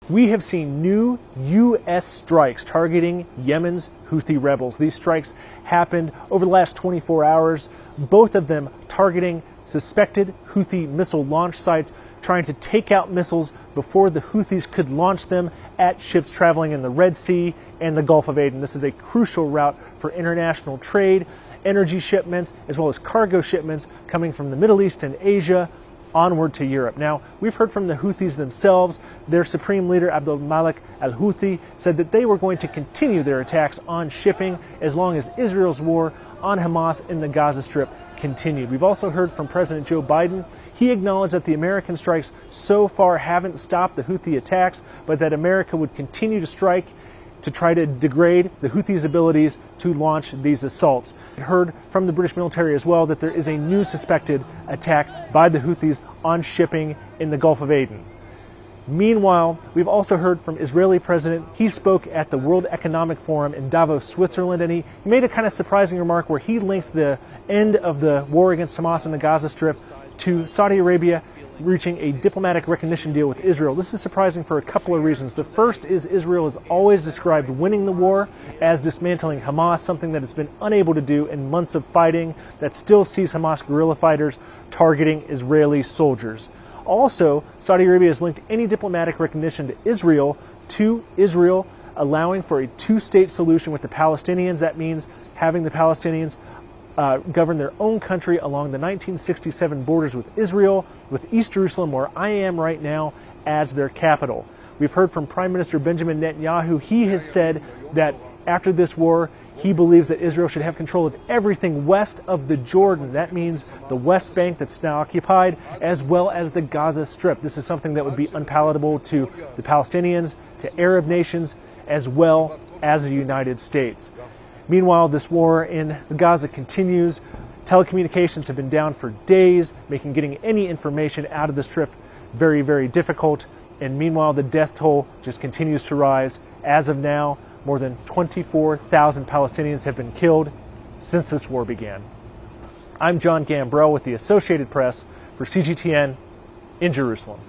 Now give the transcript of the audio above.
We have seen new U.S. strikes targeting Yemen's Houthi rebels. These strikes happened over the last 24 hours, both of them targeting suspected Houthi missile launch sites, trying to take out missiles before the Houthis could launch them at ships traveling in the Red Sea and the Gulf of Aden. This is a crucial route for international trade, energy shipments, as well as cargo shipments coming from the Middle East and Asia onward to Europe. Now, we've heard from the Houthis themselves. Their supreme leader, Abdul Malik al-Houthi, said that they were going to continue their attacks on shipping as long as Israel's war on Hamas in the Gaza Strip continued. We've also heard from President Joe Biden. He acknowledged that the American strikes so far haven't stopped the Houthi attacks, but that America would continue to strike to try to degrade the Houthis' abilities to launch these assaults. We heard from the British military as well that there is a new suspected attack by the Houthis on shipping in the Gulf of Aden. Meanwhile, we've also heard from Israeli President. He spoke at the World Economic Forum in Davos, Switzerland, and he made a kind of surprising remark where he linked the end of the war against Hamas in the Gaza Strip to Saudi Arabia reaching a diplomatic recognition deal with Israel. This is surprising for a couple of reasons. The first is Israel has always described winning the war as dismantling Hamas, something that it's been unable to do in months of fighting that still sees Hamas guerrilla fighters targeting Israeli soldiers. Also, Saudi Arabia has linked any diplomatic recognition to Israel allowing for a two-state solution with the Palestinians. That means having the Palestinians govern their own country along the 1967 borders with Israel, with East Jerusalem, where I am right now, as their capital. We've heard from Prime Minister Benjamin Netanyahu. He has said that after this war, he believes that Israel should have control of everything west of the Jordan. That means the West Bank that's now occupied, as well as the Gaza Strip. This is something that would be unpalatable to the Palestinians, to Arab nations, as well as the United States. Meanwhile, this war in Gaza continues. Telecommunications have been down for days, making getting any information out of the Strip very, very difficult. And meanwhile, the death toll just continues to rise. As of now, more than 24,000 Palestinians have been killed since this war began. I'm Jon Gambrell with the Associated Press for CGTN in Jerusalem.